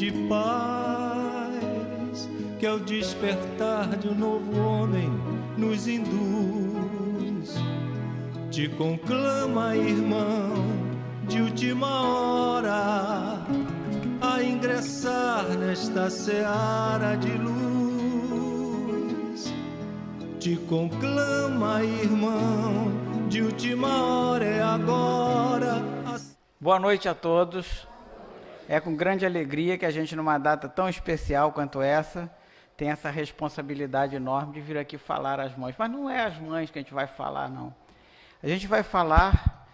de paz, que ao despertar de um novo homem nos induz. Te conclama, irmão, de última hora, a ingressar nesta seara de luz. Te conclama, irmão, de última hora, é agora. Boa noite a todos. É com grande alegria que a gente, numa data tão especial quanto essa, tem essa responsabilidade enorme de vir aqui falar às mães. Mas não é às mães que a gente vai falar, não. A gente vai falar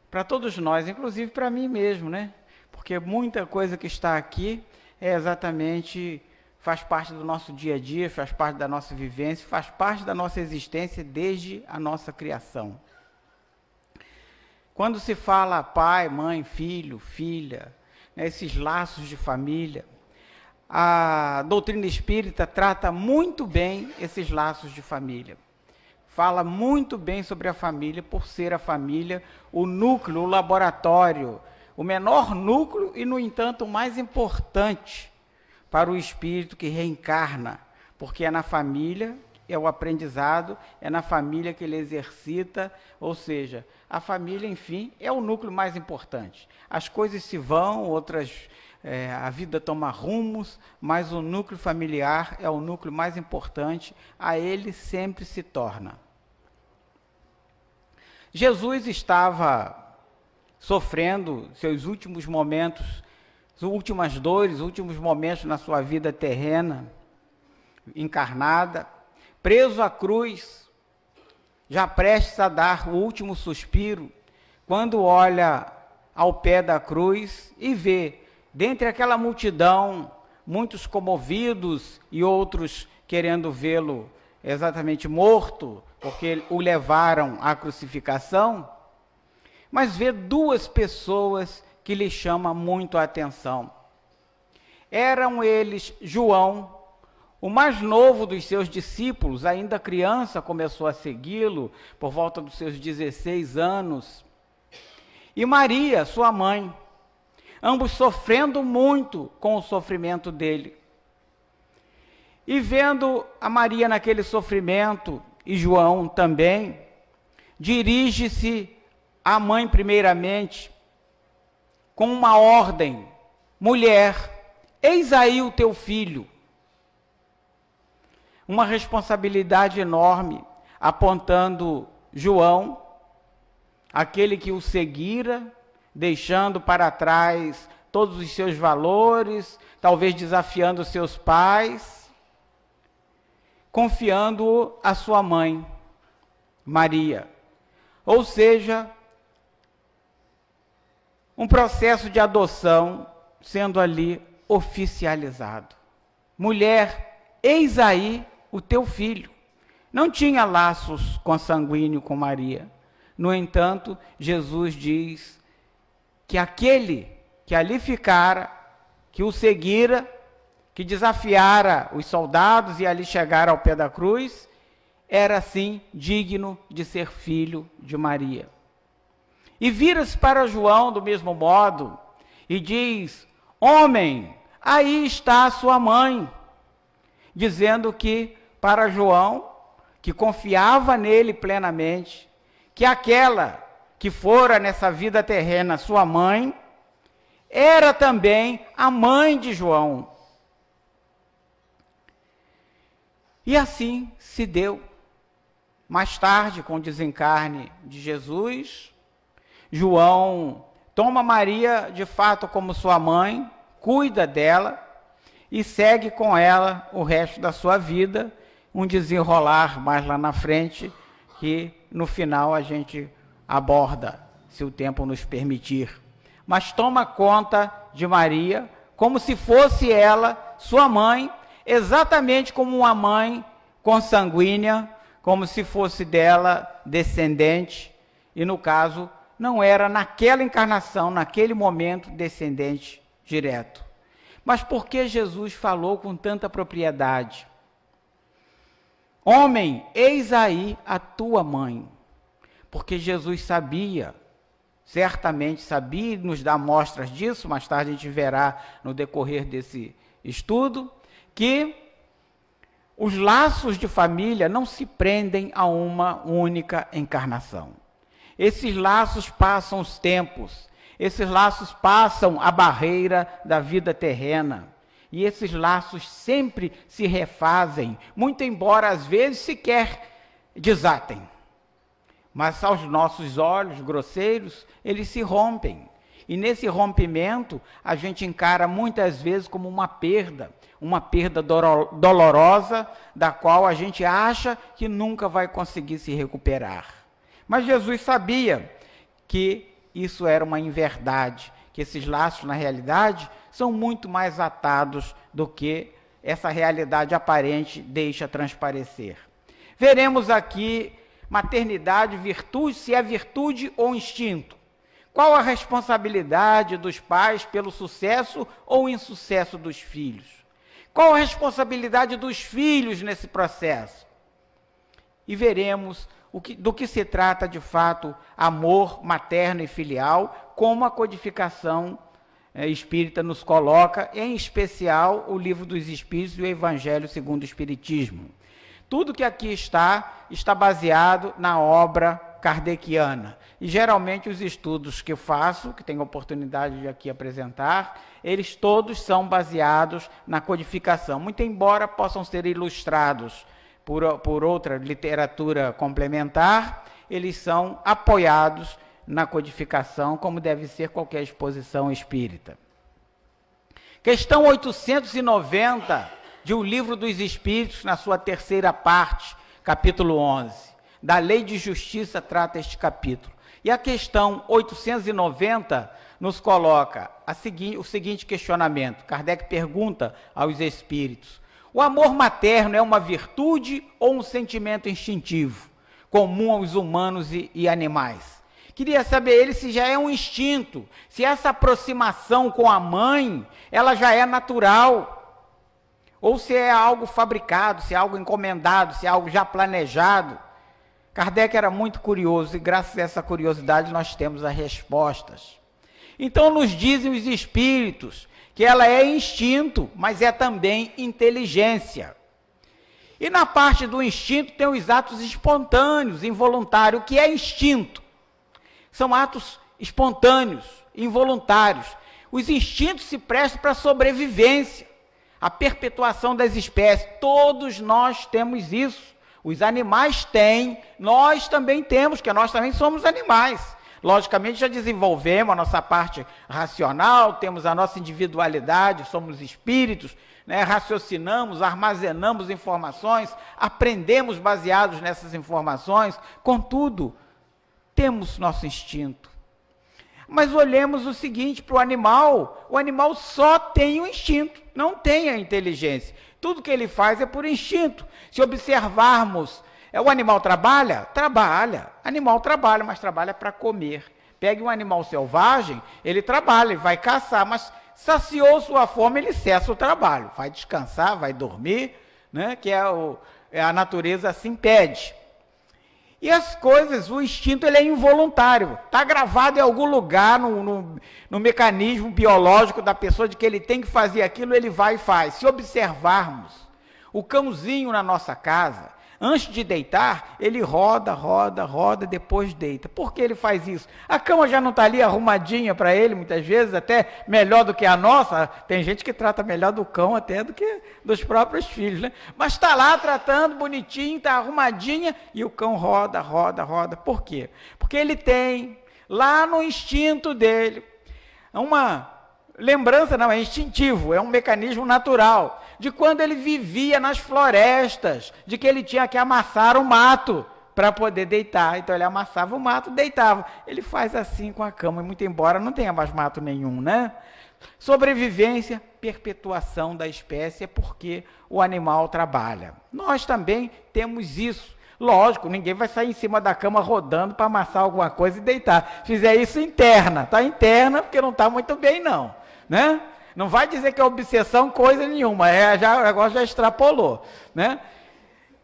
para todos nós, inclusive para mim mesmo, né? Porque muita coisa que está aqui é exatamente, faz parte do nosso dia a dia, faz parte da nossa vivência, faz parte da nossa existência desde a nossa criação. Quando se fala pai, mãe, filho, filha, né, esses laços de família, a doutrina espírita trata muito bem esses laços de família. Fala muito bem sobre a família, por ser a família o núcleo, o laboratório, o menor núcleo e, no entanto, o mais importante para o espírito que reencarna, porque é na família, é o aprendizado, é na família que ele exercita, ou seja, a família, enfim, é o núcleo mais importante. As coisas se vão, outras, a vida toma rumos, mas o núcleo familiar é o núcleo mais importante, a ele sempre se torna. Jesus estava sofrendo seus últimos momentos, as últimas dores, os últimos momentos na sua vida terrena, encarnada, preso à cruz, já prestes a dar o último suspiro, quando olha ao pé da cruz e vê, dentre aquela multidão, muitos comovidos e outros querendo vê-lo exatamente morto, porque o levaram à crucificação, mas vê duas pessoas que lhe chamam muito a atenção. Eram eles João, o mais novo dos seus discípulos, ainda criança, começou a segui-lo por volta dos seus 16 anos. E Maria, sua mãe, ambos sofrendo muito com o sofrimento dele. E vendo a Maria naquele sofrimento, e João também, dirige-se à mãe primeiramente, com uma ordem: mulher, eis aí o teu filho. Uma responsabilidade enorme, apontando João, aquele que o seguira, deixando para trás todos os seus valores, talvez desafiando seus pais, confiando-o à sua mãe, Maria. Ou seja, um processo de adoção sendo ali oficializado. Mulher, eis aí o teu filho. Não tinha laços consanguíneos com Maria. No entanto, Jesus diz que aquele que ali ficara, que o seguira, que desafiara os soldados e ali chegara ao pé da cruz, era sim digno de ser filho de Maria. E vira-se para João do mesmo modo e diz: homem, aí está a sua mãe, dizendo que para João, que confiava nele plenamente, que aquela que fora nessa vida terrena sua mãe, era também a mãe de João. E assim se deu. Mais tarde, com o desencarne de Jesus, João toma Maria de fato como sua mãe, cuida dela e segue com ela o resto da sua vida, um desenrolar mais lá na frente, que no final a gente aborda, se o tempo nos permitir. Mas toma conta de Maria como se fosse ela sua mãe, exatamente como uma mãe consanguínea, como se fosse dela descendente, e no caso não era naquela encarnação, naquele momento, descendente direto. Mas por que Jesus falou com tanta propriedade? Homem, eis aí a tua mãe. Porque Jesus sabia certamente sabia e nos dá mostras disso, mais tarde a gente verá no decorrer desse estudo, que os laços de família não se prendem a uma única encarnação. Esses laços passam os tempos, esses laços passam a barreira da vida terrena, e esses laços sempre se refazem, muito embora às vezes sequer desatem. Mas aos nossos olhos grosseiros, eles se rompem. E nesse rompimento, a gente encara muitas vezes como uma perda dolorosa, da qual a gente acha que nunca vai conseguir se recuperar. Mas Jesus sabia que isso era uma inverdade, que esses laços, na realidade, são muito mais atados do que essa realidade aparente deixa transparecer. Veremos aqui maternidade, virtude, se é virtude ou instinto. Qual a responsabilidade dos pais pelo sucesso ou insucesso dos filhos? Qual a responsabilidade dos filhos nesse processo? E veremos do que se trata de fato amor materno e filial, como a codificação espírita nos coloca, em especial o Livro dos Espíritos e o Evangelho segundo o Espiritismo. Tudo que aqui está baseado na obra kardeciana. E geralmente os estudos que eu faço, que tenho a oportunidade de aqui apresentar, eles todos são baseados na codificação, muito embora possam ser ilustrados por outra literatura complementar, eles são apoiados na codificação, como deve ser qualquer exposição espírita. Questão 890 de O Livro dos Espíritos, na sua terceira parte, capítulo 11. Da Lei de Justiça trata este capítulo. E a questão 890 nos coloca o seguinte questionamento. Kardec pergunta aos espíritos: o amor materno é uma virtude ou um sentimento instintivo, comum aos humanos e animais? Queria saber ele se já é um instinto, se essa aproximação com a mãe, ela já é natural, ou se é algo fabricado, se é algo encomendado, se é algo já planejado. Kardec era muito curioso e graças a essa curiosidade nós temos as respostas. Então nos dizem os espíritos que ela é instinto, mas é também inteligência. E na parte do instinto tem os atos espontâneos, involuntários. O que é instinto? São atos espontâneos, involuntários. Os instintos se prestam para a sobrevivência, a perpetuação das espécies. Todos nós temos isso. Os animais têm, nós também temos, porque nós também somos animais. Logicamente já desenvolvemos a nossa parte racional, temos a nossa individualidade, somos espíritos, né? Raciocinamos, armazenamos informações, aprendemos baseados nessas informações, contudo, temos nosso instinto. Mas olhemos o seguinte para o animal só tem o instinto, não tem a inteligência. Tudo que ele faz é por instinto. Se observarmos, o animal trabalha? Trabalha. Animal trabalha, mas trabalha para comer. Pegue um animal selvagem, ele trabalha, ele vai caçar, mas saciou sua fome, ele cessa o trabalho. Vai descansar, vai dormir, né? Que a natureza assim pede. E as coisas, o instinto ele é involuntário, está gravado em algum lugar no mecanismo biológico da pessoa de que ele tem que fazer aquilo, ele vai e faz. Se observarmos o cãozinho na nossa casa, antes de deitar, ele roda, depois deita. Por que ele faz isso? A cama já não está ali arrumadinha para ele, muitas vezes, até melhor do que a nossa. Tem gente que trata melhor do cão até do que dos próprios filhos, né? Mas está lá tratando bonitinho, está arrumadinha, e o cão roda. Por quê? Porque ele tem, lá no instinto dele, uma lembrança, não, é instintivo, é um mecanismo natural, de quando ele vivia nas florestas, de que ele tinha que amassar o mato para poder deitar. Então ele amassava o mato, deitava. Ele faz assim com a cama, muito embora não tenha mais mato nenhum, né? Sobrevivência, perpetuação da espécie, é porque o animal trabalha. Nós também temos isso. Lógico, ninguém vai sair em cima da cama rodando para amassar alguma coisa e deitar. Fizer isso interna, está interna porque não está muito bem não, né? Não vai dizer que é obsessão coisa nenhuma, o negócio já extrapolou, né?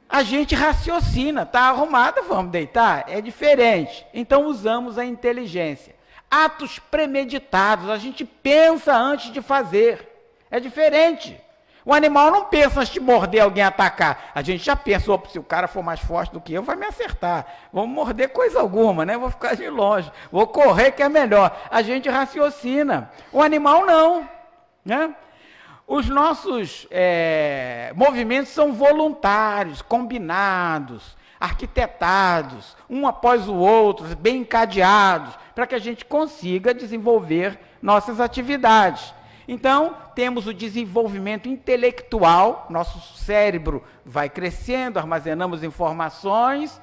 A gente raciocina, está arrumada, vamos deitar? É diferente. Então usamos a inteligência. atos premeditados, a gente pensa antes de fazer, é diferente. O animal não pensa antes de morder alguém, atacar. A gente já pensa, opa, se o cara for mais forte do que eu, vai me acertar. Vou morder coisa alguma, né? Vou ficar de longe. Vou correr que é melhor. A gente raciocina. O animal não, né? Os nossos movimentos são voluntários, combinados, arquitetados, um após o outro, bem encadeados, para que a gente consiga desenvolver nossas atividades. Então, temos o desenvolvimento intelectual, nosso cérebro vai crescendo, armazenamos informações,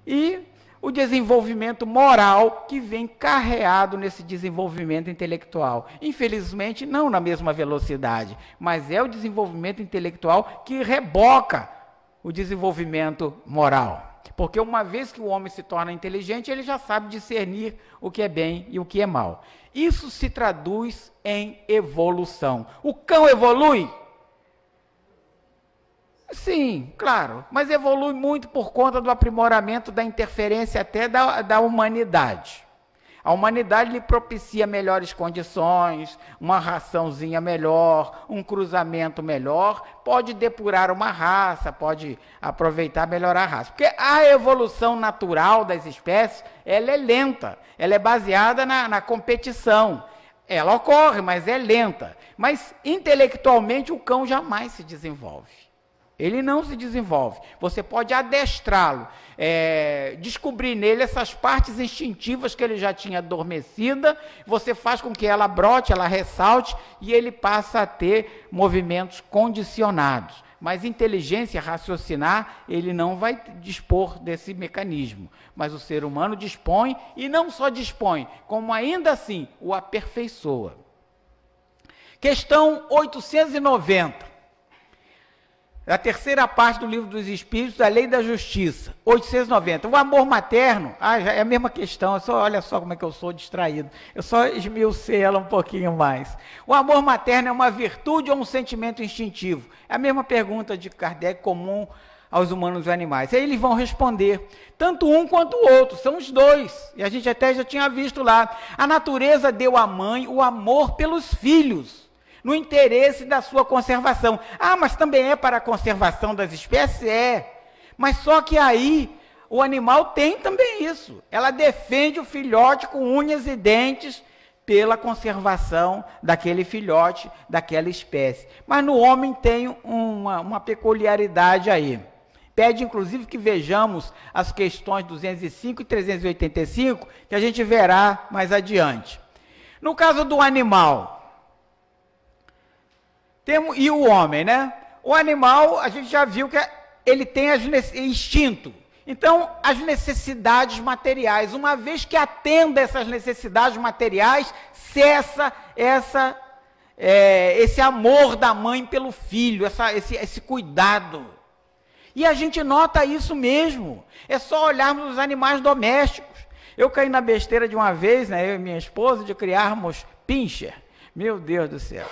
e o desenvolvimento moral que vem carreado nesse desenvolvimento intelectual. Infelizmente, não na mesma velocidade, mas é o desenvolvimento intelectual que reboca o desenvolvimento moral. Porque uma vez que o homem se torna inteligente, ele já sabe discernir o que é bem e o que é mal. Isso se traduz em evolução. O cão evolui? Sim, claro, mas evolui muito por conta do aprimoramento da interferência até da humanidade. A humanidade lhe propicia melhores condições, uma raçãozinha melhor, um cruzamento melhor, pode depurar uma raça, pode aproveitar melhor a raça. Porque a evolução natural das espécies, ela é lenta, ela é baseada na competição. Ela ocorre, mas é lenta. Mas intelectualmente o cão jamais se desenvolve. Ele não se desenvolve. Você pode adestrá-lo, descobrir nele essas partes instintivas que ele já tinha adormecida, você faz com que ela brote, ela ressalte, e ele passa a ter movimentos condicionados. Mas inteligência, raciocinar, ele não vai dispor desse mecanismo. Mas o ser humano dispõe, e não só dispõe, como ainda assim o aperfeiçoa. Questão 890. A terceira parte do Livro dos Espíritos, da Lei da Justiça, 890. O amor materno, é a mesma questão, olha só como é que eu sou distraído. Eu só esmiucei ela um pouquinho mais. O amor materno é uma virtude ou um sentimento instintivo? É a mesma pergunta de Kardec, comum aos humanos e animais. Aí eles vão responder, tanto um quanto o outro, são os dois. E a gente até já tinha visto lá. A natureza deu à mãe o amor pelos filhos, no interesse da sua conservação. Mas também é para a conservação das espécies? Mas só que aí, o animal tem também isso. Ela defende o filhote com unhas e dentes pela conservação daquele filhote, daquela espécie. Mas no homem tem uma peculiaridade aí. Pede, inclusive, que vejamos as questões 205 e 385, que a gente verá mais adiante. No caso do animal, e o homem, né? O animal, a gente já viu que ele tem instinto. Então, as necessidades materiais, uma vez que atenda essas necessidades materiais, cessa esse amor da mãe pelo filho, esse cuidado. E a gente nota isso mesmo. É só olharmos os animais domésticos. Eu caí na besteira de uma vez, né, eu e minha esposa, de criarmos pincher. Meu Deus do céu.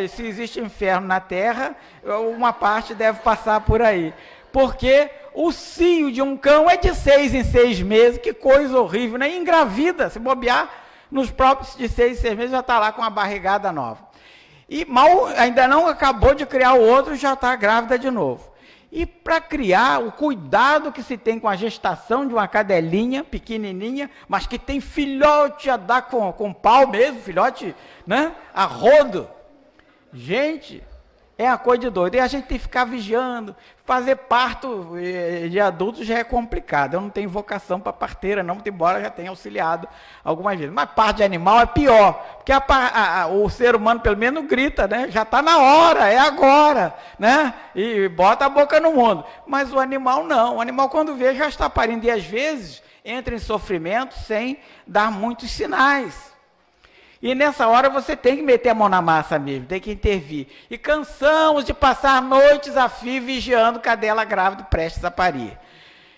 Se existe inferno na terra, uma parte deve passar por aí. Porque o cio de um cão é de 6 em 6 meses, que coisa horrível, né? Engravida, se bobear, nos próprios de 6 em 6 meses já está lá com uma barrigada nova. E mal, ainda não acabou de criar o outro, já está grávida de novo. E para criar, o cuidado que se tem com a gestação de uma cadelinha pequenininha, mas que tem filhote a dar com pau mesmo, filhote, né? A rodo. Gente, é uma coisa de doido. E a gente tem que ficar vigiando. Fazer parto de adultos já é complicado. Eu não tenho vocação para parteira, não, embora já tenha auxiliado algumas vezes. Mas parto de animal é pior. Porque o ser humano, pelo menos, grita, né? Já está na hora, é agora, né? E bota a boca no mundo. Mas o animal não. O animal, quando vê, já está parindo. E às vezes entra em sofrimento sem dar muitos sinais. E nessa hora você tem que meter a mão na massa mesmo, tem que intervir. E cansamos de passar noites a fio vigiando cadela grávida prestes a parir.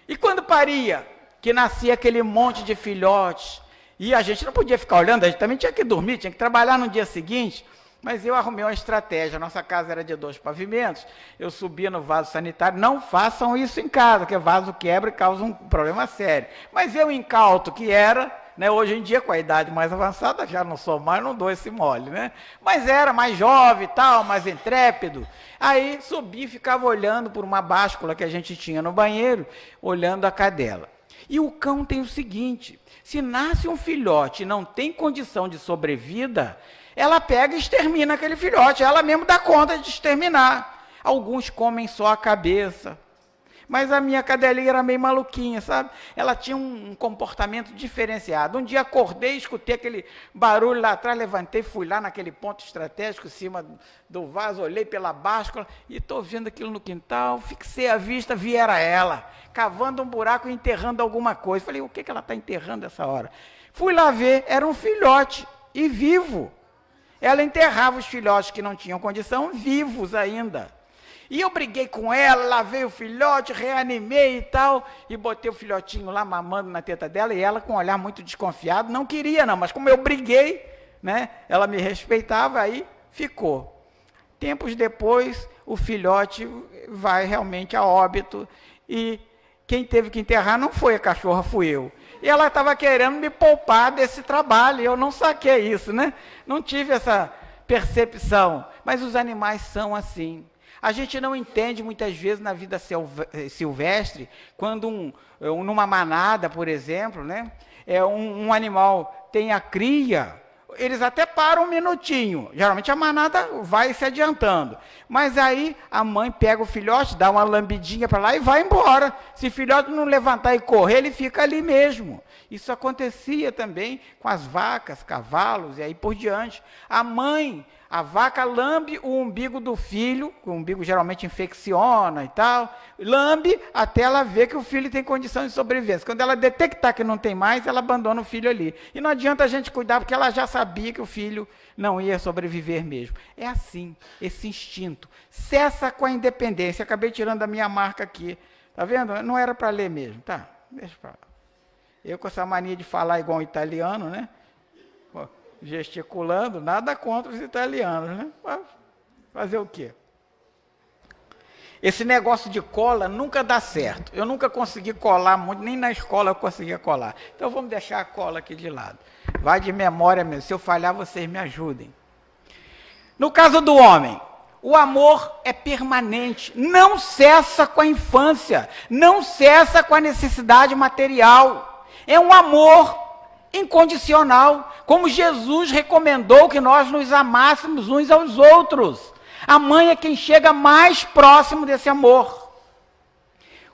E quando paria, que nascia aquele monte de filhotes, e a gente não podia ficar olhando, a gente também tinha que dormir, tinha que trabalhar no dia seguinte, mas eu arrumei uma estratégia. Nossa casa era de 2 pavimentos, eu subia no vaso sanitário. Não façam isso em casa, porque vaso quebra e causa um problema sério. Mas eu, incauto que era, né? Hoje em dia, com a idade mais avançada, já não sou mais, não dou esse mole, né? Mas era mais jovem e tal, mais intrépido. Aí subi e ficava olhando por uma báscula que a gente tinha no banheiro, olhando a cadela. E o cão tem o seguinte, se nasce um filhote e não tem condição de sobrevida, ela pega e extermina aquele filhote, ela mesmo dá conta de exterminar. Alguns comem só a cabeça. Mas a minha cadelinha era meio maluquinha, sabe? Ela tinha um comportamento diferenciado. Um dia acordei, escutei aquele barulho lá atrás, levantei, fui lá naquele ponto estratégico, em cima do vaso, olhei pela báscula e estou vendo aquilo no quintal, fixei a vista, vi era ela, cavando um buraco e enterrando alguma coisa. Falei, o que ela está enterrando essa hora? Fui lá ver, era um filhote, e vivo. Ela enterrava os filhotes que não tinham condição, vivos ainda. E eu briguei com ela, lavei o filhote, reanimei e tal, e botei o filhotinho lá mamando na teta dela, e ela com um olhar muito desconfiado, não queria não, mas como eu briguei, né, ela me respeitava, aí ficou. Tempos depois, o filhote vai realmente a óbito, e quem teve que enterrar não foi a cachorra, fui eu. E ela estava querendo me poupar desse trabalho, e eu não saquei isso, né? Não tive essa percepção, mas os animais são assim. A gente não entende muitas vezes na vida silvestre, quando numa manada, por exemplo, né, um animal tem a cria, eles até param um minutinho, geralmente a manada vai se adiantando, mas aí a mãe pega o filhote, dá uma lambidinha para lá e vai embora. Se o filhote não levantar e correr, ele fica ali mesmo. Isso acontecia também com as vacas, cavalos e aí por diante. A vaca lambe o umbigo do filho, o umbigo geralmente infecciona e tal, lambe até ela ver que o filho tem condição de sobrevivência. Quando ela detectar que não tem mais, ela abandona o filho ali. E não adianta a gente cuidar, porque ela já sabia que o filho não ia sobreviver mesmo. É assim, esse instinto. Cessa com a independência. Acabei tirando a minha marca aqui. Tá vendo? Não era para ler mesmo. Tá, deixa para lá. Eu com essa mania de falar igual um italiano, né? Gesticulando, nada contra os italianos, né? Fazer o quê? Esse negócio de cola nunca dá certo. Eu nunca consegui colar muito, nem na escola eu conseguia colar. Então vamos deixar a cola aqui de lado. Vai de memória mesmo. Se eu falhar, vocês me ajudem. No caso do homem, o amor é permanente, não cessa com a infância, não cessa com a necessidade material. É um amor incondicional, como Jesus recomendou que nós nos amássemos uns aos outros. A mãe é quem chega mais próximo desse amor.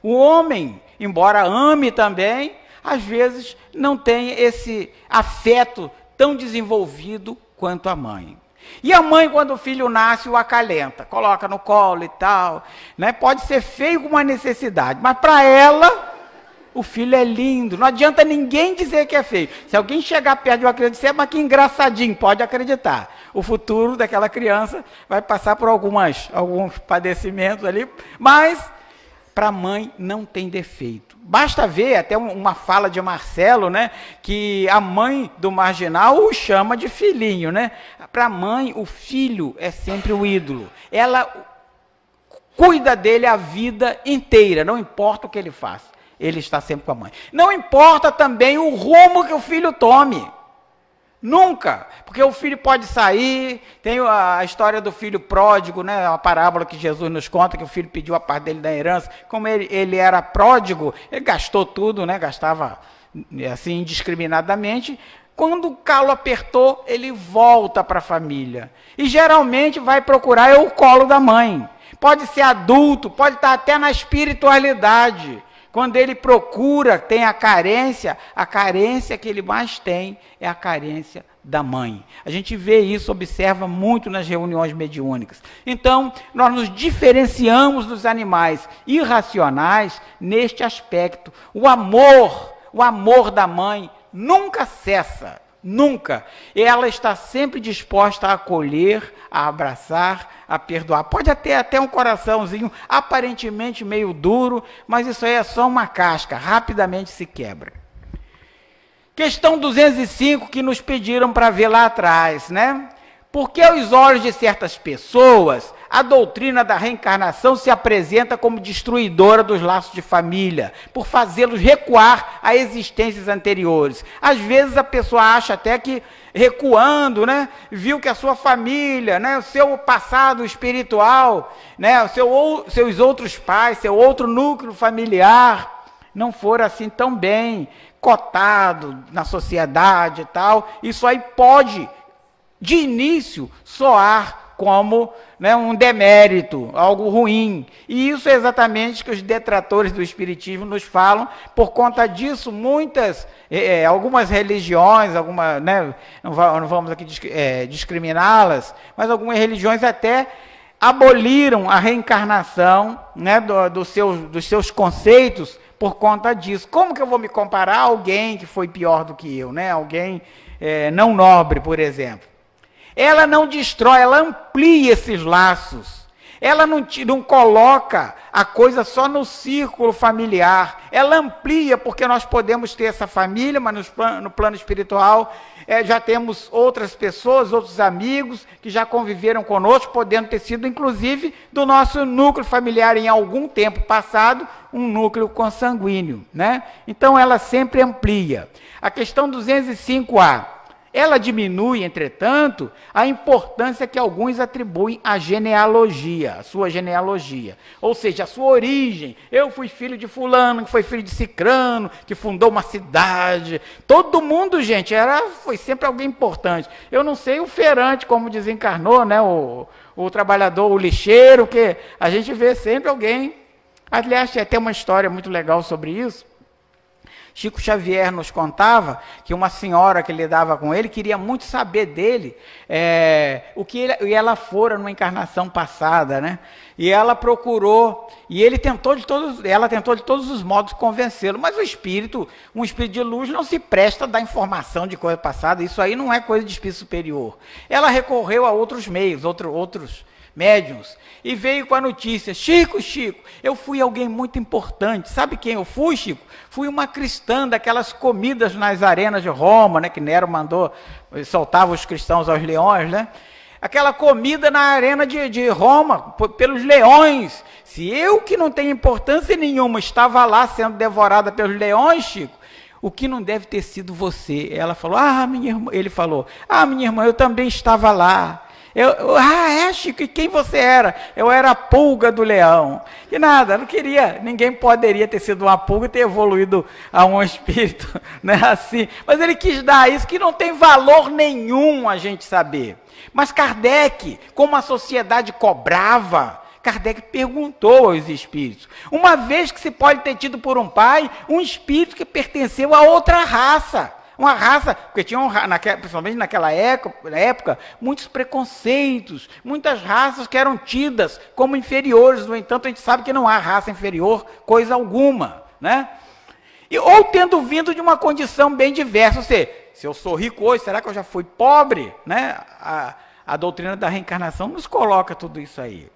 O homem, embora ame também, às vezes não tem esse afeto tão desenvolvido quanto a mãe. E a mãe, quando o filho nasce, o acalenta, coloca no colo e tal, né? Pode ser feio com uma necessidade, mas para ela o filho é lindo, não adianta ninguém dizer que é feio. Se alguém chegar perto de uma criança e dizer, mas que engraçadinho, pode acreditar. O futuro daquela criança vai passar por alguns padecimentos ali, mas para a mãe não tem defeito. Basta ver até uma fala de Marcelo, né, que a mãe do marginal o chama de filhinho, né? Para a mãe, o filho é sempre o ídolo. Ela cuida dele a vida inteira, não importa o que ele faça. Ele está sempre com a mãe. Não importa também o rumo que o filho tome. Nunca. Porque o filho pode sair, tem a história do filho pródigo, né? A parábola que Jesus nos conta, que o filho pediu a parte dele da herança. Como ele era pródigo, ele gastou tudo, né? Gastava assim indiscriminadamente. Quando o calo apertou, ele volta para a família. E geralmente vai procurar o colo da mãe. Pode ser adulto, pode estar até na espiritualidade. Quando ele procura, tem a carência que ele mais tem é a carência da mãe. A gente vê isso, observa muito nas reuniões mediúnicas. Então, nós nos diferenciamos dos animais irracionais neste aspecto. O amor da mãe nunca cessa. Nunca. Ela está sempre disposta a acolher, a abraçar, a perdoar. Pode ter até um coraçãozinho aparentemente meio duro, mas isso aí é só uma casca, rapidamente se quebra. Questão 205 que nos pediram para ver lá atrás, né? Porque aos olhos de certas pessoas, a doutrina da reencarnação se apresenta como destruidora dos laços de família, por fazê-los recuar a existências anteriores. Às vezes a pessoa acha até que, recuando, né, viu que a sua família, né, o seu passado espiritual, né, seus outros pais, seu outro núcleo familiar, não for assim tão bem cotado na sociedade e tal. Isso aí pode, de início, soar como, né, um demérito, algo ruim. E isso é exatamente o que os detratores do Espiritismo nos falam. Por conta disso, algumas religiões, né, não vamos aqui discriminá-las, mas algumas religiões até aboliram a reencarnação, né, dos seus conceitos por conta disso. Como que eu vou me comparar a alguém que foi pior do que eu, né? Alguém não nobre, por exemplo. Ela não destrói, ela amplia esses laços. Ela não coloca a coisa só no círculo familiar. Ela amplia, porque nós podemos ter essa família, mas no plano espiritual já temos outras pessoas, outros amigos que já conviveram conosco, podendo ter sido, inclusive, do nosso núcleo familiar em algum tempo passado, um núcleo consanguíneo, né? Então, ela sempre amplia. A questão 205A. Ela diminui, entretanto, a importância que alguns atribuem à genealogia, à sua genealogia. Ou seja, a sua origem. Eu fui filho de fulano, que foi filho de cicrano, que fundou uma cidade. Todo mundo, gente, foi sempre alguém importante. Eu não sei o feirante como desencarnou, né? O trabalhador, o lixeiro, que a gente vê sempre alguém. Aliás, tem até uma história muito legal sobre isso. Chico Xavier nos contava que uma senhora que lidava com ele queria muito saber dele, o que ela fora numa encarnação passada, né? E ela procurou, e ela tentou de todos os modos convencê-lo, mas um espírito de luz não se presta a dar informação de coisa passada, isso aí não é coisa de espírito superior. Ela recorreu a outros meios, outros médiuns, e veio com a notícia: Chico, eu fui alguém muito importante. Sabe quem eu fui, Chico? Fui uma cristã daquelas comidas nas arenas de Roma, né, que Nero soltava os cristãos aos leões, né? Aquela comida na arena de Roma, pelos leões. Se eu, que não tenho importância nenhuma, estava lá sendo devorada pelos leões, Chico, o que não deve ter sido você? Ela falou: ele falou: minha irmã, eu também estava lá. Chico, e quem você era? Eu era a pulga do leão. E nada, ninguém poderia ter sido uma pulga e ter evoluído a um espírito, né, assim. Mas ele quis dar isso, que não tem valor nenhum a gente saber. Mas Kardec, como a sociedade cobrava, Kardec perguntou aos espíritos, uma vez que se pode ter tido por um pai um espírito que pertenceu a outra raça. Uma raça, porque tinha, principalmente naquela época, muitos preconceitos, muitas raças que eram tidas como inferiores. No entanto, a gente sabe que não há raça inferior, coisa alguma, né? Ou tendo vindo de uma condição bem diversa. Ou seja, se eu sou rico hoje, será que eu já fui pobre? Né? A doutrina da reencarnação nos coloca tudo isso aí.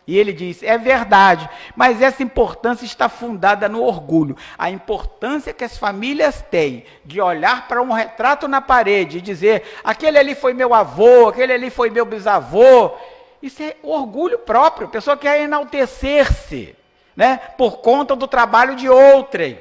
E ele diz: é verdade, mas essa importância está fundada no orgulho. A importância que as famílias têm de olhar para um retrato na parede e dizer: aquele ali foi meu avô, aquele ali foi meu bisavô. Isso é orgulho próprio. A pessoa quer enaltecer-se, né, por conta do trabalho de outrem.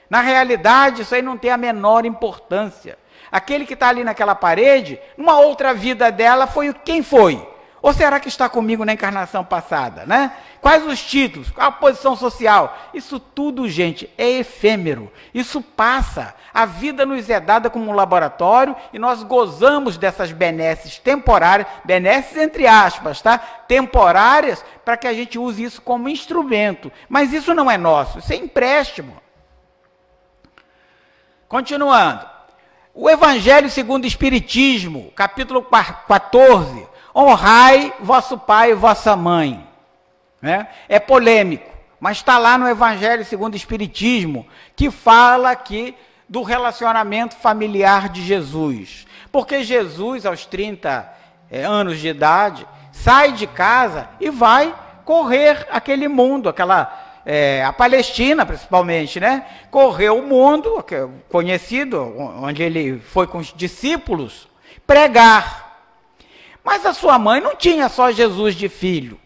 Na realidade, isso aí não tem a menor importância. Aquele que está ali naquela parede, numa outra vida dela, quem foi? Ou será que está comigo na encarnação passada, né? Quais os títulos? Qual a posição social? Isso tudo, gente, é efêmero. Isso passa. A vida nos é dada como um laboratório e nós gozamos dessas benesses temporárias, benesses entre aspas, tá? Temporárias, para que a gente use isso como instrumento. Mas isso não é nosso, isso é empréstimo. Continuando. O Evangelho segundo o Espiritismo, capítulo 14... honrai vosso pai e vossa mãe. Né? É polêmico, mas está lá no Evangelho segundo o Espiritismo, que fala aqui do relacionamento familiar de Jesus. Porque Jesus, aos 30 anos de idade, sai de casa e vai correr aquele mundo, a Palestina principalmente, né? Correu o mundo, conhecido, onde ele foi com os discípulos, pregar. Mas a sua mãe não tinha só Jesus de filho.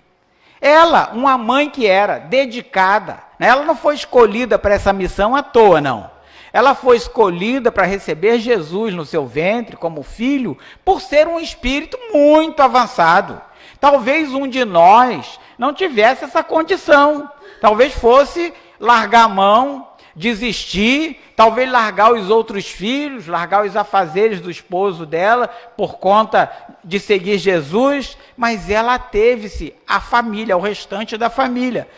Ela, uma mãe que era dedicada, né? Ela não foi escolhida para essa missão à toa, não. Ela foi escolhida para receber Jesus no seu ventre como filho, por ser um espírito muito avançado. Talvez um de nós não tivesse essa condição. Talvez fosse largar a mão, desistir, talvez largar os outros filhos, largar os afazeres do esposo dela por conta de seguir Jesus, mas ela teve-se a família, o restante da família.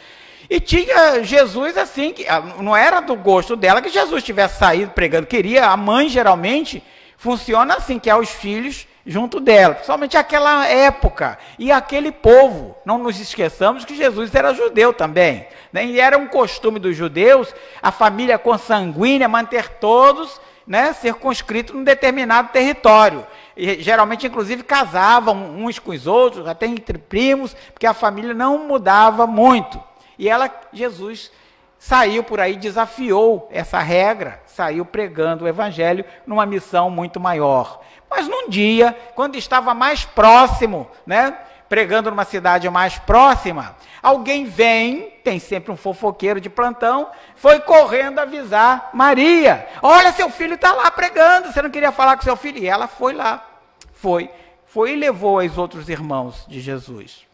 E tinha Jesus assim, que não era do gosto dela que Jesus tivesse saído pregando, queria, a mãe geralmente funciona assim, que é os filhos junto dela, principalmente aquela época e aquele povo. Não nos esqueçamos que Jesus era judeu também, né? E era um costume dos judeus, a família consanguínea, manter todos, né, circunscritos num determinado território. E, geralmente, inclusive, casavam uns com os outros, até entre primos, porque a família não mudava muito. E Jesus saiu por aí, desafiou essa regra, saiu pregando o evangelho numa missão muito maior. Mas num dia, quando estava mais próximo, né, pregando numa cidade mais próxima, alguém vem, tem sempre um fofoqueiro de plantão, foi correndo avisar Maria: olha, seu filho está lá pregando, você não queria falar com seu filho? E ela foi lá, foi e levou os outros irmãos de Jesus.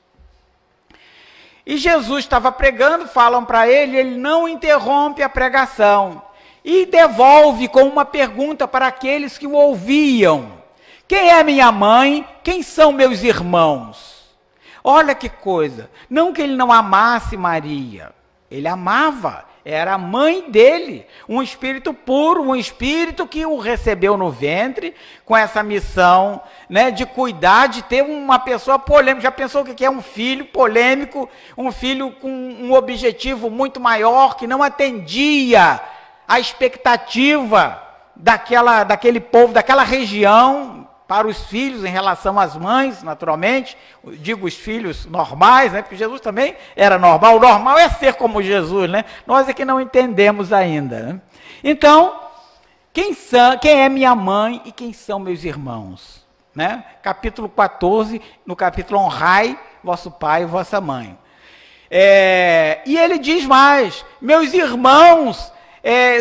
E Jesus estava pregando, falam para ele não interrompe a pregação e devolve com uma pergunta para aqueles que o ouviam: quem é minha mãe? Quem são meus irmãos? Olha que coisa, não que ele não amasse Maria, ele amava, era a mãe dele, um espírito puro, um espírito que o recebeu no ventre, com essa missão, né, de cuidar, de ter uma pessoa polêmica. Já pensou o que é um filho polêmico, um filho com um objetivo muito maior, que não atendia a expectativa daquele povo, daquela região, para os filhos em relação às mães, naturalmente, digo os filhos normais, né? Porque Jesus também era normal. O normal é ser como Jesus, né? Nós é que não entendemos ainda, né? Então, quem é minha mãe e quem são meus irmãos? Né? Capítulo 14, no capítulo honrai vosso pai e vossa mãe. E ele diz mais: meus irmãos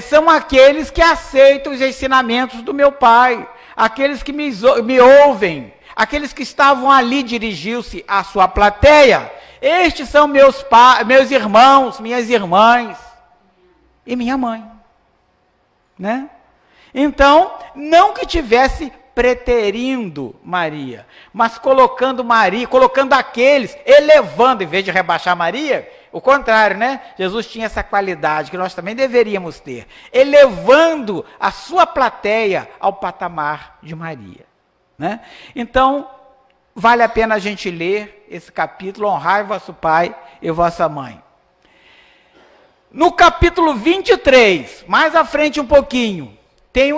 são aqueles que aceitam os ensinamentos do meu pai, aqueles que me ouvem, aqueles que estavam ali, dirigiu-se à sua plateia. Estes são meus irmãos, minhas irmãs e minha mãe, né? Então, não que tivesse preterindo Maria, mas colocando aqueles, elevando, em vez de rebaixar Maria, o contrário, né? Jesus tinha essa qualidade que nós também deveríamos ter, elevando a sua plateia ao patamar de Maria, né? Então, vale a pena a gente ler esse capítulo, honrai vosso pai e vossa mãe. No capítulo 23, mais à frente um pouquinho,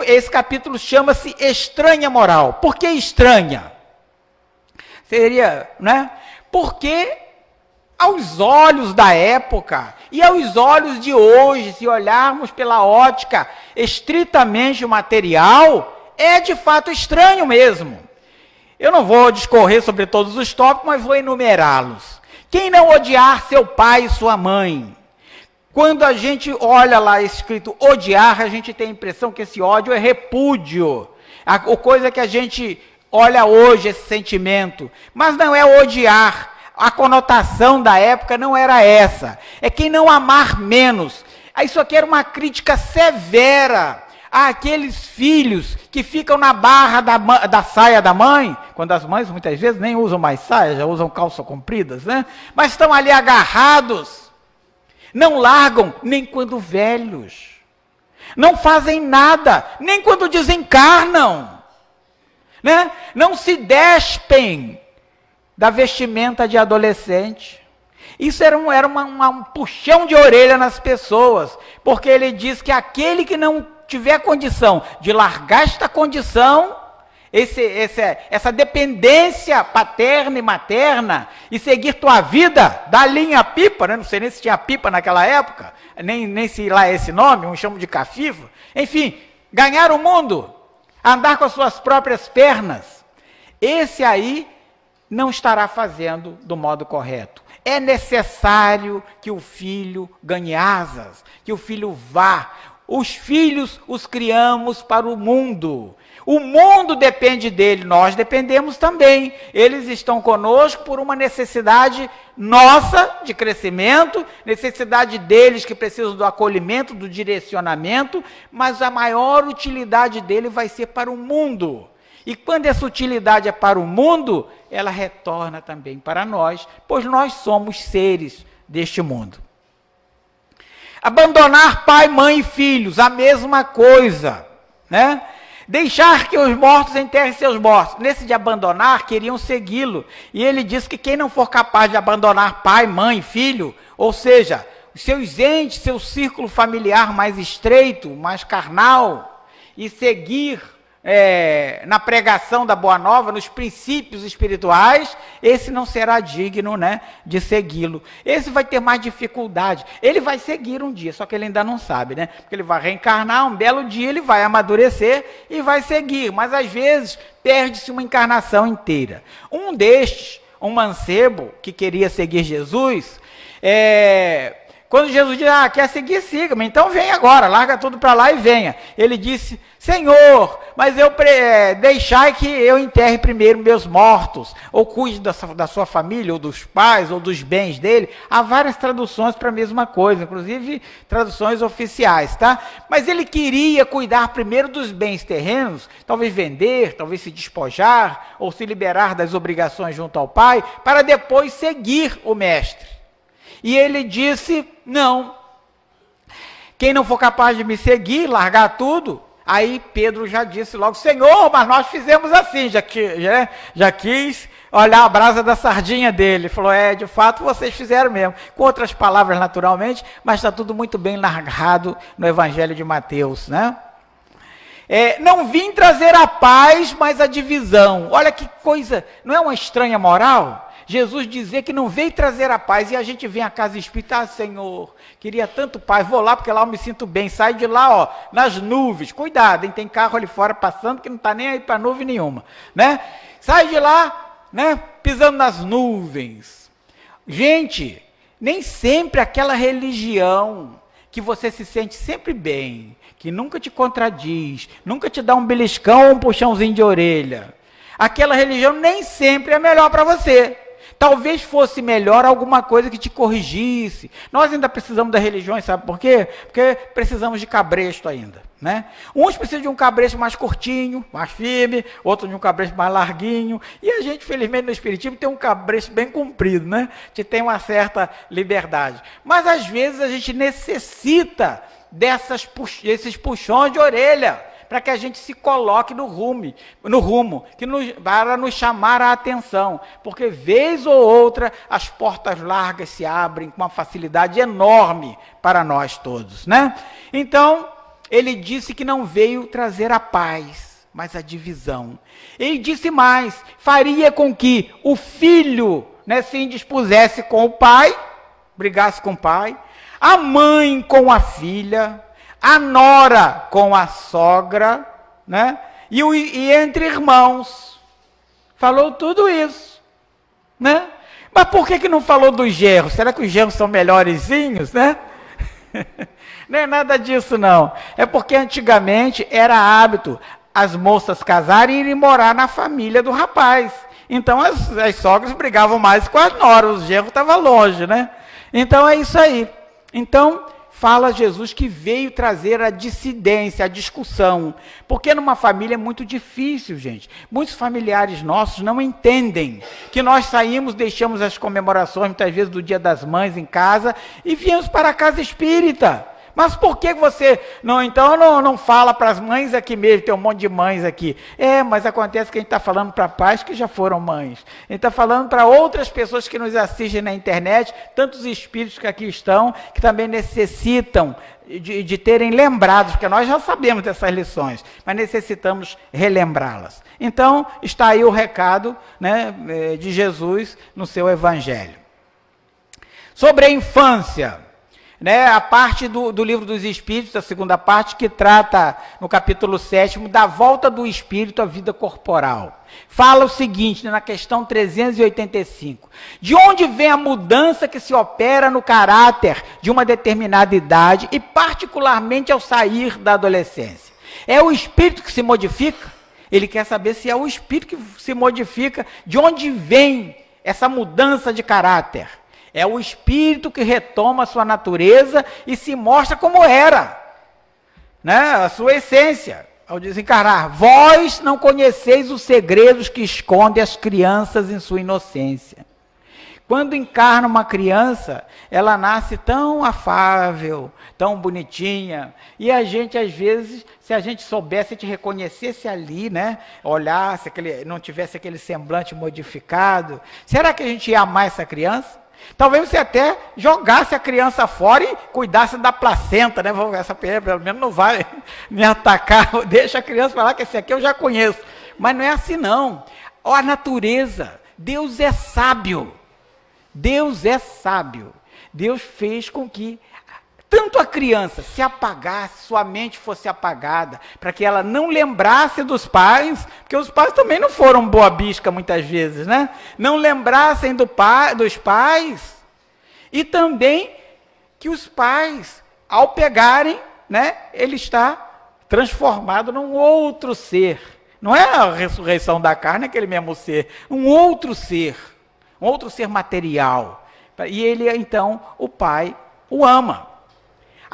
esse capítulo chama-se Estranha Moral. Por que estranha? Seria, né? Porque aos olhos da época e aos olhos de hoje, se olharmos pela ótica estritamente material, é de fato estranho mesmo. Eu não vou discorrer sobre todos os tópicos, mas vou enumerá-los. Quem não odiar seu pai e sua mãe? Quando a gente olha lá escrito odiar, a gente tem a impressão que esse ódio é repúdio. A coisa que a gente olha hoje, esse sentimento. Mas não é odiar. A conotação da época não era essa. É quem não amar menos. Isso aqui era uma crítica severa àqueles filhos que ficam na barra da saia da mãe, quando as mães muitas vezes nem usam mais saia, já usam calças compridas, né? Mas estão ali agarrados. Não largam nem quando velhos. Não fazem nada, nem quando desencarnam. Né? Não se despem da vestimenta de adolescente. Isso era um puxão de orelha nas pessoas, porque ele diz que aquele que não tiver condição de largar esta condição, essa dependência paterna e materna, e seguir tua vida, da linha pipa, né? Não sei nem se tinha pipa naquela época, nem se lá é esse nome, um chamo de cafifa, enfim, ganhar o mundo, andar com as suas próprias pernas, esse aí não estará fazendo do modo correto. É necessário que o filho ganhe asas, que o filho vá. Os filhos os criamos para o mundo. O mundo depende dele, nós dependemos também. Eles estão conosco por uma necessidade nossa de crescimento, necessidade deles que precisam do acolhimento, do direcionamento, mas a maior utilidade dele vai ser para o mundo. E quando essa utilidade é para o mundo, ela retorna também para nós, pois nós somos seres deste mundo. Abandonar pai, mãe e filhos, a mesma coisa, né? Deixar que os mortos enterrem seus mortos. Nesse de abandonar, queriam segui-lo. E ele disse que quem não for capaz de abandonar pai, mãe, filho, ou seja, os seus entes, seu círculo familiar mais estreito, mais carnal, e seguir na pregação da Boa Nova, nos princípios espirituais, esse não será digno, né, de segui-lo. Esse vai ter mais dificuldade. Ele vai seguir um dia, só que ele ainda não sabe, né? Porque ele vai reencarnar, um belo dia ele vai amadurecer e vai seguir. Mas às vezes perde-se uma encarnação inteira. Um destes, um mancebo que queria seguir Jesus, quando Jesus diz, quer seguir, siga-me, então vem agora, larga tudo para lá e venha. Ele disse, Senhor, mas deixai que eu enterre primeiro meus mortos, ou cuide da sua família, ou dos pais, ou dos bens dele. Há várias traduções para a mesma coisa, inclusive traduções oficiais, tá? Mas ele queria cuidar primeiro dos bens terrenos, talvez vender, talvez se despojar, ou se liberar das obrigações junto ao Pai, para depois seguir o Mestre. E ele disse, não, quem não for capaz de me seguir, largar tudo. Aí Pedro já disse logo, Senhor, mas nós fizemos assim, já quis olhar a brasa da sardinha dele. Falou, de fato vocês fizeram mesmo. Com outras palavras naturalmente, mas está tudo muito bem narrado no Evangelho de Mateus, né? Não vim trazer a paz, mas a divisão. Olha que coisa, não é uma estranha moral? Jesus dizer que não veio trazer a paz, e a gente vem à casa espírita, Senhor, queria tanto paz, vou lá porque lá eu me sinto bem, sai de lá, nas nuvens, cuidado, hein, tem carro ali fora passando que não está nem aí para nuvem nenhuma, né? Sai de lá, né, pisando nas nuvens. Gente, nem sempre aquela religião que você se sente sempre bem, que nunca te contradiz, nunca te dá um beliscão ou um puxãozinho de orelha, aquela religião nem sempre é melhor para você. Talvez fosse melhor alguma coisa que te corrigisse. Nós ainda precisamos das religiões, sabe por quê? Porque precisamos de cabresto ainda, né? Uns precisam de um cabresto mais curtinho, mais firme, outros de um cabresto mais larguinho, e a gente, felizmente, no Espiritismo tem um cabresto bem comprido, né? Que tem uma certa liberdade. Mas, às vezes, a gente necessita desses puxões de orelha, para que a gente se coloque no rumo, para nos chamar a atenção, porque vez ou outra as portas largas se abrem com uma facilidade enorme para nós todos, né? Então, ele disse que não veio trazer a paz, mas a divisão. Ele disse mais, faria com que o filho, né, se indispusesse com o pai, brigasse com o pai, a mãe com a filha, a nora com a sogra, né? E entre irmãos. Falou tudo isso, né? Mas por que não falou dos genros? Será que os genros são melhorzinhos, né? Não é nada disso, não. É porque antigamente era hábito as moças casarem e irem morar na família do rapaz. Então as sogras brigavam mais com as noras, o genro estava longe, né? Então é isso aí. Então, fala Jesus que veio trazer a dissidência, a discussão, porque numa família é muito difícil, gente. Muitos familiares nossos não entendem que nós saímos, deixamos as comemorações, muitas vezes do Dia das Mães em casa, e viemos para a casa espírita. Mas por que você não fala para as mães aqui mesmo? Tem um monte de mães aqui. Mas acontece que a gente está falando para pais que já foram mães. A gente está falando para outras pessoas que nos assistem na internet, tantos espíritos que aqui estão, que também necessitam de terem lembrados, porque nós já sabemos dessas lições, mas necessitamos relembrá-las. Então, está aí o recado, né, de Jesus no seu Evangelho. Sobre a infância, né, a parte do livro dos Espíritos, a segunda parte, que trata, no capítulo 7º, da volta do espírito à vida corporal. Fala o seguinte, na questão 385, de onde vem a mudança que se opera no caráter de uma determinada idade e particularmente ao sair da adolescência? É o espírito que se modifica? Ele quer saber se é o espírito que se modifica, de onde vem essa mudança de caráter. É o espírito que retoma a sua natureza e se mostra como era, né? A sua essência. Ao desencarnar, vós não conheceis os segredos que escondem as crianças em sua inocência. Quando encarna uma criança, ela nasce tão afável, tão bonitinha, e a gente, às vezes, se a gente soubesse, te reconhecesse ali, né, olhasse, não tivesse aquele semblante modificado, será que a gente ia amar essa criança? Talvez você até jogasse a criança fora e cuidasse da placenta, né? Essa pelo menos não vai me atacar, deixa a criança falar que esse aqui eu já conheço. Mas não é assim não. Ó, a natureza, Deus é sábio. Deus é sábio. Deus fez com que tanto a criança se apagasse, sua mente fosse apagada, para que ela não lembrasse dos pais, porque os pais também não foram boa bisca muitas vezes, né? Não lembrassem dos pais, e também que os pais, ao pegarem, né, ele está transformado num outro ser. Não é a ressurreição da carne, aquele mesmo ser, um outro ser material. E ele, então, o pai o ama.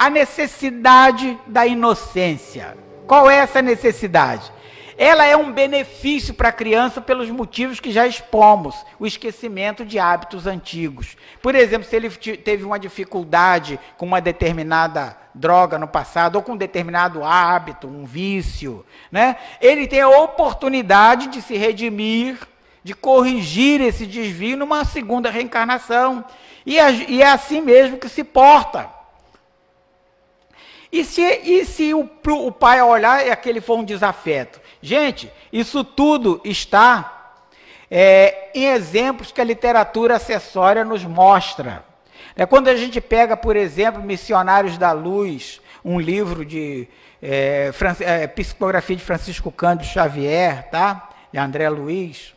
A necessidade da inocência. Qual é essa necessidade? Ela é um benefício para a criança pelos motivos que já expomos. O esquecimento de hábitos antigos. Por exemplo, se ele teve uma dificuldade com uma determinada droga no passado, ou com um determinado hábito, um vício, né? Ele tem a oportunidade de se redimir, de corrigir esse desvio numa segunda reencarnação. E é assim mesmo que se porta. E se o pai olhar e aquele for um desafeto? Gente, isso tudo está em exemplos que a literatura acessória nos mostra. Quando a gente pega, por exemplo, Missionários da Luz, um livro de psicografia de Francisco Cândido Xavier, tá? De André Luiz,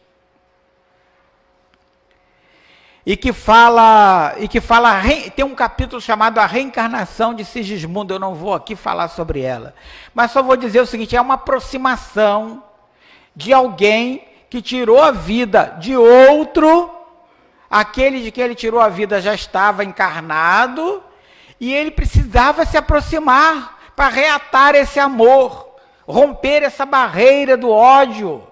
e que fala, tem um capítulo chamado A Reencarnação de Sigismundo. Eu não vou aqui falar sobre ela, mas só vou dizer o seguinte: é uma aproximação de alguém que tirou a vida de outro, aquele de quem ele tirou a vida já estava encarnado, e ele precisava se aproximar para reatar esse amor, romper essa barreira do ódio.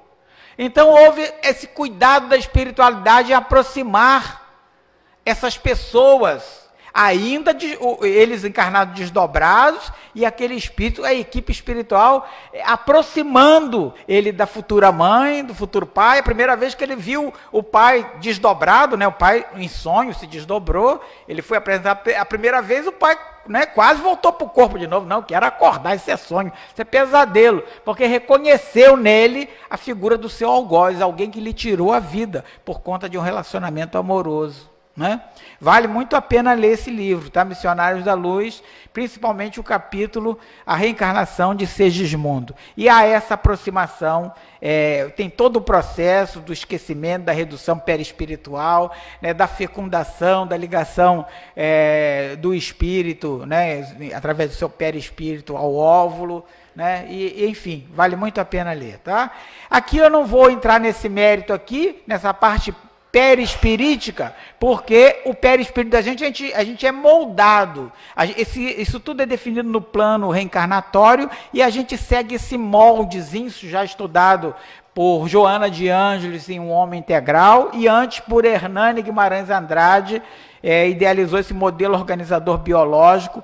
Então houve esse cuidado da espiritualidade em aproximar essas pessoas, ainda eles encarnados desdobrados, e aquele espírito, a equipe espiritual, aproximando ele da futura mãe, do futuro pai. A primeira vez que ele viu o pai desdobrado, né, o pai em sonho se desdobrou, ele foi apresentar a primeira vez, o pai, né, quase voltou para o corpo de novo. Não, quero acordar, isso é sonho, isso é pesadelo, porque reconheceu nele a figura do seu algoz, alguém que lhe tirou a vida por conta de um relacionamento amoroso, né? Vale muito a pena ler esse livro, tá? Missionários da Luz, principalmente o capítulo A Reencarnação de Segismundo. E a essa aproximação, tem todo o processo do esquecimento, da redução perispiritual, né, da fecundação, da ligação do espírito, né, através do seu perispírito ao óvulo, né, e enfim, vale muito a pena ler, tá? Aqui eu não vou entrar nesse mérito aqui, nessa parte perispirítica, porque o perispírito da gente, a gente é moldado. Isso tudo é definido no plano reencarnatório, e a gente segue esse moldezinho, isso já estudado por Joana de Ângeles em Um Homem Integral, e antes por Hernani Guimarães Andrade, idealizou esse modelo organizador biológico,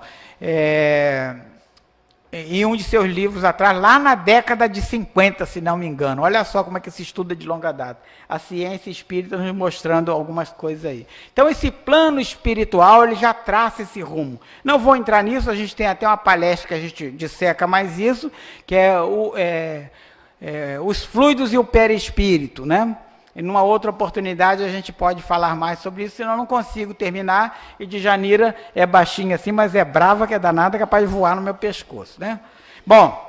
em um de seus livros atrás, lá na década de 50, se não me engano. Olha só como é que se estuda de longa data. A ciência espírita nos mostrando algumas coisas aí. Então, esse plano espiritual, ele já traça esse rumo. Não vou entrar nisso, a gente tem até uma palestra que a gente disseca mais isso, que é os fluidos e o perispírito, né? E numa outra oportunidade a gente pode falar mais sobre isso, senão eu não consigo terminar. E Djanira é baixinha assim, mas é brava, que é danada, capaz de voar no meu pescoço, né? Bom,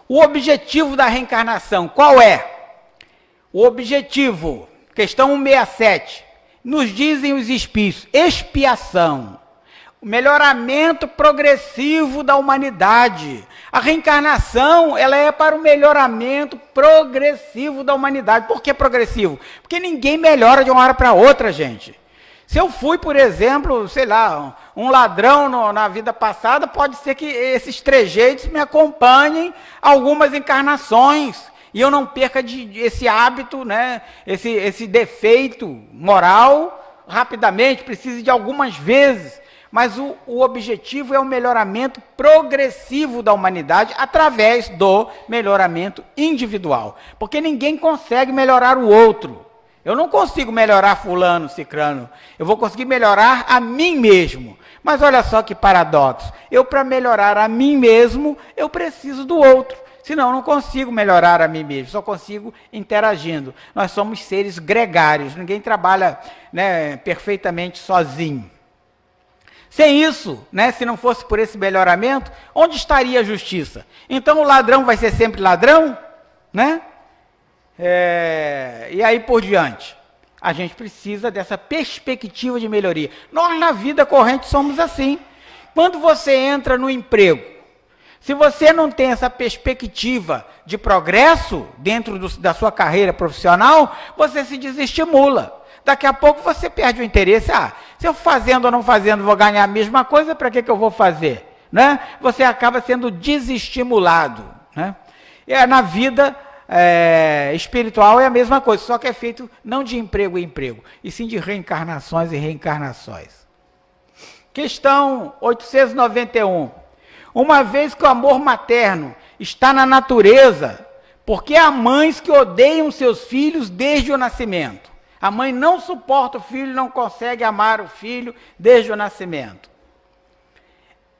o objetivo da reencarnação, qual é? O objetivo, questão 167, nos dizem os espíritos, expiação, o melhoramento progressivo da humanidade. A reencarnação, ela é para o melhoramento progressivo da humanidade. Por que progressivo? Porque ninguém melhora de uma hora para outra, gente. Se eu fui, por exemplo, sei lá, um ladrão na vida passada, pode ser que esses trejeitos me acompanhem algumas encarnações e eu não perca esse hábito, né, esse defeito moral rapidamente, precise de algumas vezes. Mas o objetivo é o melhoramento progressivo da humanidade através do melhoramento individual. Porque ninguém consegue melhorar o outro. Eu não consigo melhorar fulano, cicrano. Eu vou conseguir melhorar a mim mesmo. Mas olha só que paradoxo. Eu, para melhorar a mim mesmo, eu preciso do outro. Senão eu não consigo melhorar a mim mesmo, só consigo interagindo. Nós somos seres gregários. Ninguém trabalha, né, perfeitamente sozinho. Sem isso, né, se não fosse por esse melhoramento, onde estaria a justiça? Então o ladrão vai ser sempre ladrão? Né? E aí por diante. A gente precisa dessa perspectiva de melhoria. Nós na vida corrente somos assim. Quando você entra no emprego, se você não tem essa perspectiva de progresso dentro da sua carreira profissional, você se desestimula. Daqui a pouco você perde o interesse. Se eu fazendo ou não fazendo vou ganhar a mesma coisa, para que eu vou fazer? Né? Você acaba sendo desestimulado. Né? Na vida espiritual é a mesma coisa, só que é feito não de emprego em emprego, e sim de reencarnações e reencarnações. Questão 891. Uma vez que o amor materno está na natureza, por que há mães que odeiam seus filhos desde o nascimento? A mãe não suporta o filho, não consegue amar o filho desde o nascimento.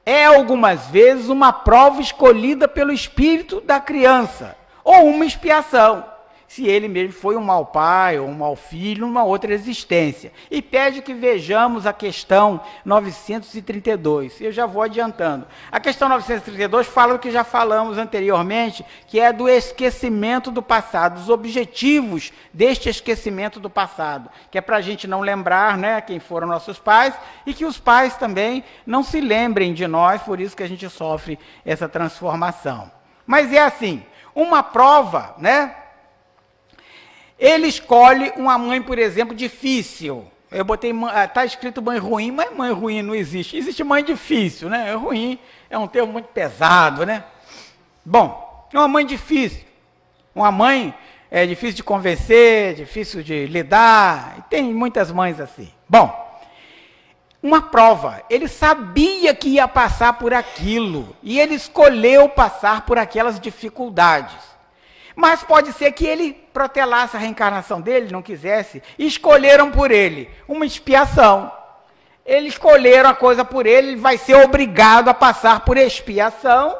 É algumas vezes uma prova escolhida pelo espírito da criança, ou uma expiação, se ele mesmo foi um mau pai ou um mau filho numa outra existência. E pede que vejamos a questão 932. Eu já vou adiantando. A questão 932 fala do que já falamos anteriormente, que é do esquecimento do passado, dos objetivos deste esquecimento do passado, que é para a gente não lembrar, né, quem foram nossos pais, e que os pais também não se lembrem de nós, por isso que a gente sofre essa transformação. Mas é assim, uma prova, né? Ele escolhe uma mãe, por exemplo, difícil. Eu botei, está escrito mãe ruim, mas mãe ruim não existe. Existe mãe difícil, né? Ruim é um termo muito pesado, né? Bom, é uma mãe difícil. Uma mãe é difícil de convencer, difícil de lidar. Tem muitas mães assim. Bom, uma prova. Ele sabia que ia passar por aquilo. E ele escolheu passar por aquelas dificuldades. Mas pode ser que ele protelasse a reencarnação dele, não quisesse, e escolheram por ele uma expiação. Eles escolheram a coisa por ele, ele vai ser obrigado a passar por expiação,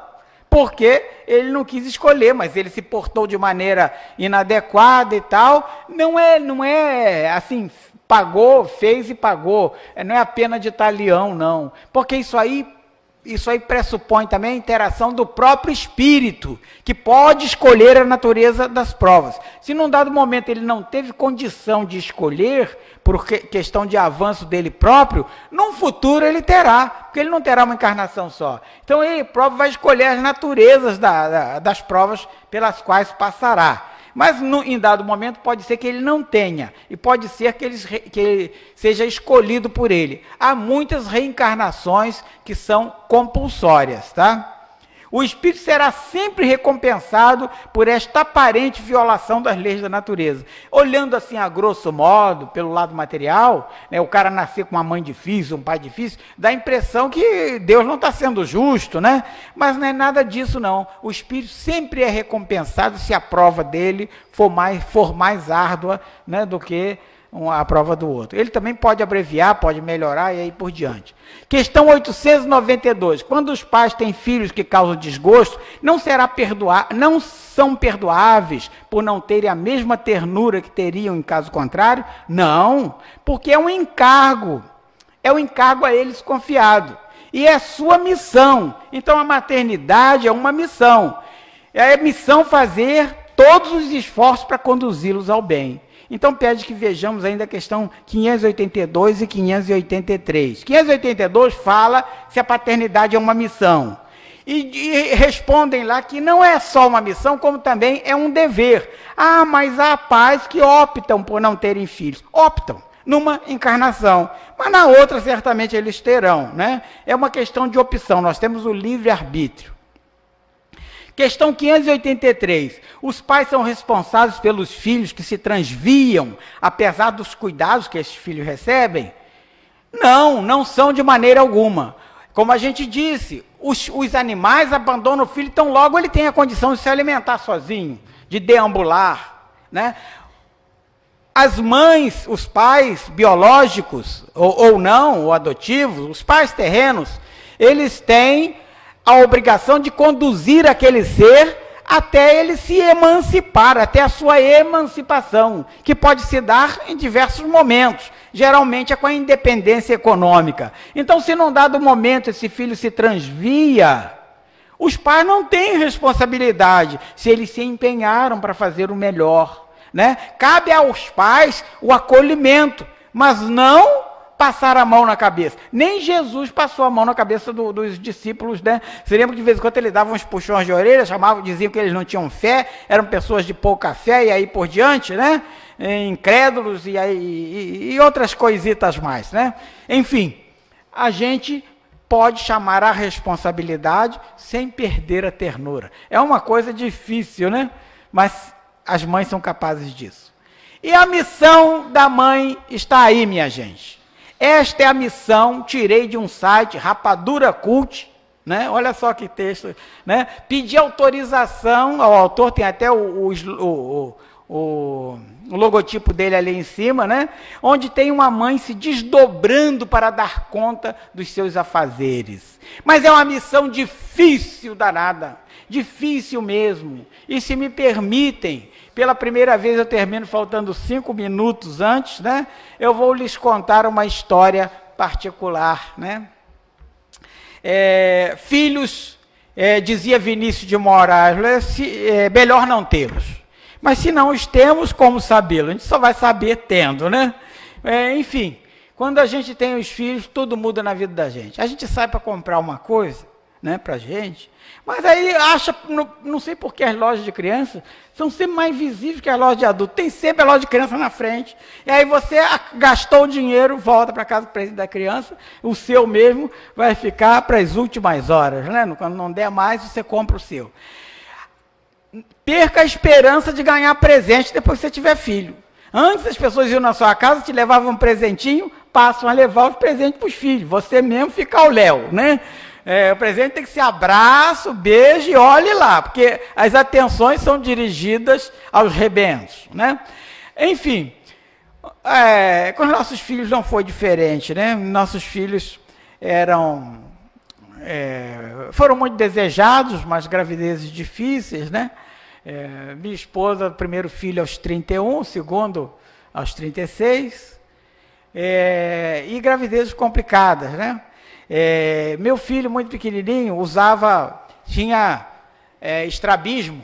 porque ele não quis escolher, mas ele se portou de maneira inadequada e tal. Não é assim, pagou, fez e pagou. Não é a pena de talião, não. Porque isso aí pressupõe também a interação do próprio espírito, que pode escolher a natureza das provas. Se num dado momento ele não teve condição de escolher, por questão de avanço dele próprio, num futuro ele terá, porque ele não terá uma encarnação só. Então ele próprio vai escolher as naturezas das provas pelas quais passará. Mas em dado momento pode ser que ele não tenha, e pode ser que ele seja escolhido por ele. Há muitas reencarnações que são compulsórias, tá? O espírito será sempre recompensado por esta aparente violação das leis da natureza. Olhando assim a grosso modo, pelo lado material, né, o cara nascer com uma mãe difícil, um pai difícil, dá a impressão que Deus não está sendo justo, né? Mas não é nada disso não. O espírito sempre é recompensado se a prova dele for mais árdua, né, do que a prova do outro. Ele também pode abreviar, pode melhorar e aí por diante. Questão 892. Quando os pais têm filhos que causam desgosto, não são perdoáveis por não terem a mesma ternura que teriam em caso contrário? Não, porque é um encargo. É um encargo a eles confiado. E é sua missão. Então a maternidade é uma missão. É a missão fazer todos os esforços para conduzi-los ao bem. Então pede que vejamos ainda a questão 582 e 583. 582 fala se a paternidade é uma missão. E respondem lá que não é só uma missão, como também é um dever. Ah, mas há pais que optam por não terem filhos. Optam numa encarnação, mas na outra certamente eles terão, né? É uma questão de opção, nós temos o livre-arbítrio. Questão 583. Os pais são responsáveis pelos filhos que se transviam, apesar dos cuidados que esses filhos recebem? Não, não são de maneira alguma. Como a gente disse, os animais abandonam o filho tão logo ele tem a condição de se alimentar sozinho, de deambular, né? As mães, os pais biológicos, ou não, ou adotivos, os pais terrenos, eles têm a obrigação de conduzir aquele ser até ele se emancipar, até a sua emancipação, que pode se dar em diversos momentos, geralmente é com a independência econômica. Então, se num dado momento esse filho se transvia, os pais não têm responsabilidade, se eles se empenharam para fazer o melhor, né? Cabe aos pais o acolhimento, mas não passar a mão na cabeça. Nem Jesus passou a mão na cabeça dos discípulos, né? Você lembra que de vez em quando ele dava uns puxões de orelha, diziam que eles não tinham fé, eram pessoas de pouca fé e aí por diante, né? Incrédulos e outras coisitas mais, né? Enfim, a gente pode chamar a responsabilidade sem perder a ternura. É uma coisa difícil, né? Mas as mães são capazes disso. E a missão da mãe está aí, minha gente. Esta é a missão, tirei de um site, Rapadura Cult, né? Olha só que texto, né? Pedi autorização ao autor, tem até o logotipo dele ali em cima, né? Onde tem uma mãe se desdobrando para dar conta dos seus afazeres. Mas é uma missão difícil, danada, difícil mesmo. E se me permitem, pela primeira vez eu termino faltando 5 minutos antes, né? Eu vou lhes contar uma história particular, né? Filhos, dizia Vinícius de Moraes, melhor não tê-los. Mas se não os temos, como sabê-lo? A gente só vai saber tendo, né? Enfim, quando a gente tem os filhos, tudo muda na vida da gente. A gente sai para comprar uma coisa, né, para a gente, mas aí acha, não sei por que as lojas de criança são sempre mais visíveis que as lojas de adulto. Tem sempre a loja de criança na frente. E aí você gastou o dinheiro, volta para casa do presente da criança, o seu mesmo vai ficar para as últimas horas, né? Quando não der mais, você compra o seu. Perca a esperança de ganhar presente depois que você tiver filho. Antes as pessoas iam na sua casa, te levavam um presentinho, passam a levar os presentes para os filhos. Você mesmo fica ao léu, né? O presente tem que ser abraço, beijo e olhe lá, porque as atenções são dirigidas aos rebentos, né? Enfim, com os nossos filhos não foi diferente, né? Nossos filhos foram muito desejados, mas gravidezes difíceis, né? Minha esposa, primeiro filho aos 31, o segundo aos 36, e gravidezes complicadas, né? Meu filho, muito pequenininho, tinha estrabismo,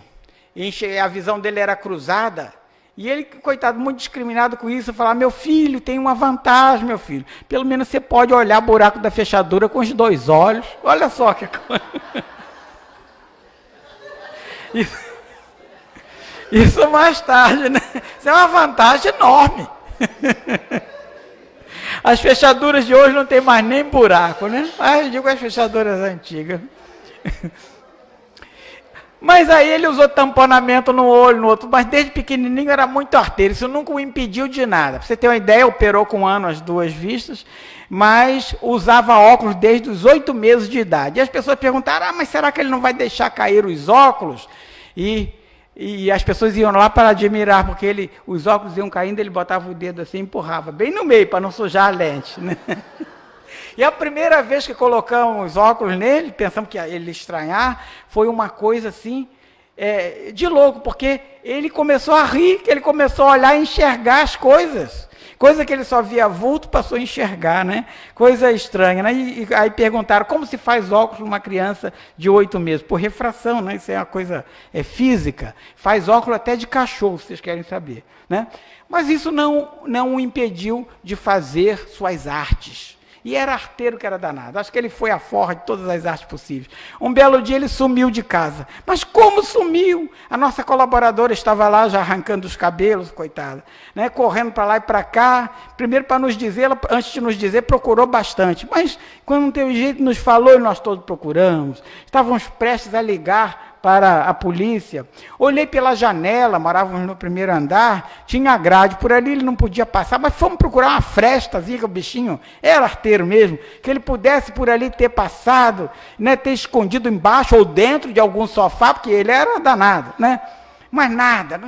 e a visão dele era cruzada, e ele, coitado, muito discriminado com isso, falava: meu filho, tem uma vantagem, meu filho, pelo menos você pode olhar o buraco da fechadura com os 2 olhos, olha só que coisa. Isso mais tarde, né? Isso é uma vantagem enorme. As fechaduras de hoje não tem mais nem buraco, né? Mas eu digo as fechaduras antigas. Mas aí ele usou tamponamento no olho, no outro, mas desde pequenininho era muito arteiro, isso nunca o impediu de nada. Para você ter uma ideia, operou com 1 ano as 2 vistas, mas usava óculos desde os 8 meses de idade. E as pessoas perguntaram: mas será que ele não vai deixar cair os óculos? E E as pessoas iam lá para admirar, porque os óculos iam caindo, ele botava o dedo assim e empurrava, bem no meio, para não sujar a lente, né? E a primeira vez que colocamos os óculos nele, pensamos que ele ia estranhar, foi uma coisa assim, de louco, porque ele começou a rir, que ele começou a olhar e enxergar as coisas. Coisa que ele só via vulto, passou a enxergar, né? Coisa estranha, né? E aí perguntaram, como se faz óculos numa criança de 8 meses? Por refração, né? Isso é uma coisa física. Faz óculos até de cachorro, se vocês querem saber, né? Mas isso não o impediu de fazer suas artes. E era arteiro que era danado. Acho que ele foi a forra de todas as artes possíveis. Um belo dia ele sumiu de casa. Mas como sumiu? A nossa colaboradora estava lá já arrancando os cabelos, coitada, né? Correndo para lá e para cá. Primeiro para nos dizer, ela, antes de nos dizer, procurou bastante. Mas quando não teve jeito, nos falou e nós todos procuramos. Estávamos prestes a ligar para a polícia. Olhei pela janela, morávamos no primeiro andar, tinha grade, por ali ele não podia passar, mas fomos procurar uma frestazinha, que o bichinho era arteiro mesmo, que ele pudesse por ali ter passado, né, ter escondido embaixo ou dentro de algum sofá, porque ele era danado, né? Mas nada,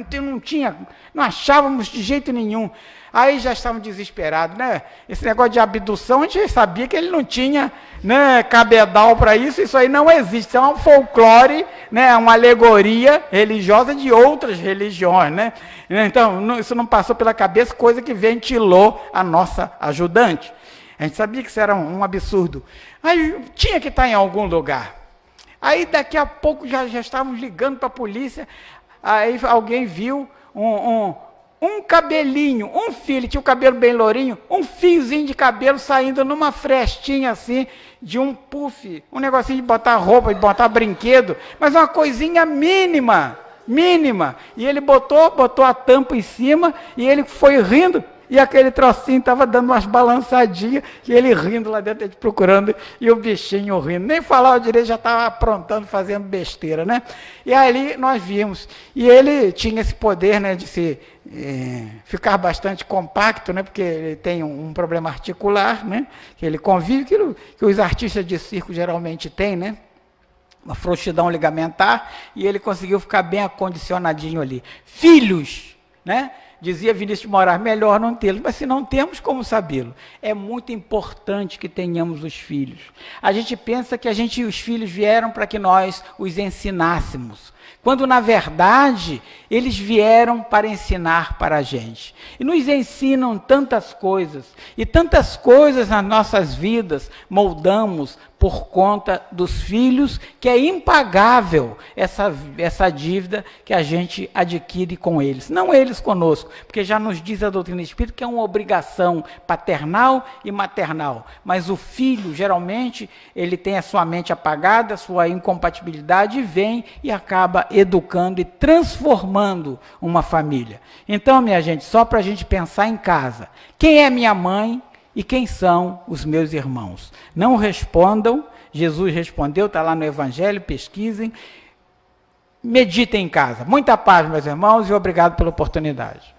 não achávamos de jeito nenhum. Aí já estávamos desesperados, né? Esse negócio de abdução, a gente sabia que ele não tinha, né, cabedal para isso, isso aí não existe, isso é um folclore, né, uma alegoria religiosa de outras religiões, né? Então, isso não passou pela cabeça, coisa que ventilou a nossa ajudante. A gente sabia que isso era um absurdo. Aí tinha que estar em algum lugar. Aí daqui a pouco já estávamos ligando para a polícia, aí alguém viu um cabelinho, um fio, ele tinha o cabelo bem lourinho, um fiozinho de cabelo saindo numa frestinha assim, de um puff, um negocinho de botar roupa, de botar brinquedo, mas uma coisinha mínima, e ele botou a tampa em cima, e ele foi rindo, e aquele trocinho estava dando umas balançadinhas, e ele rindo lá dentro, ele procurando, e o bichinho rindo, nem falava direito, já estava aprontando, fazendo besteira, né? E ali nós vimos, e ele tinha esse poder, né, de ficar bastante compacto, né, porque ele tem um problema articular, né, que ele convive, que os artistas de circo geralmente têm, né, uma frouxidão ligamentar, e ele conseguiu ficar bem acondicionadinho ali. Filhos, né? Dizia Vinícius de Moraes, melhor não tê-los, mas se não temos, como sabê-lo? É muito importante que tenhamos os filhos. A gente pensa que os filhos vieram para que nós os ensinássemos, quando, na verdade, eles vieram para ensinar para a gente. E nos ensinam tantas coisas, e tantas coisas nas nossas vidas moldamos por conta dos filhos, que é impagável essa dívida que a gente adquire com eles. Não eles conosco, porque já nos diz a doutrina espírita que é uma obrigação paternal e maternal. Mas o filho, geralmente, ele tem a sua mente apagada, a sua incompatibilidade, e vem e acaba educando e transformando uma família. Então, minha gente, só para a gente pensar em casa, quem é minha mãe e quem são os meus irmãos? Não respondam, Jesus respondeu, está lá no Evangelho, pesquisem, meditem em casa. Muita paz, meus irmãos, e obrigado pela oportunidade.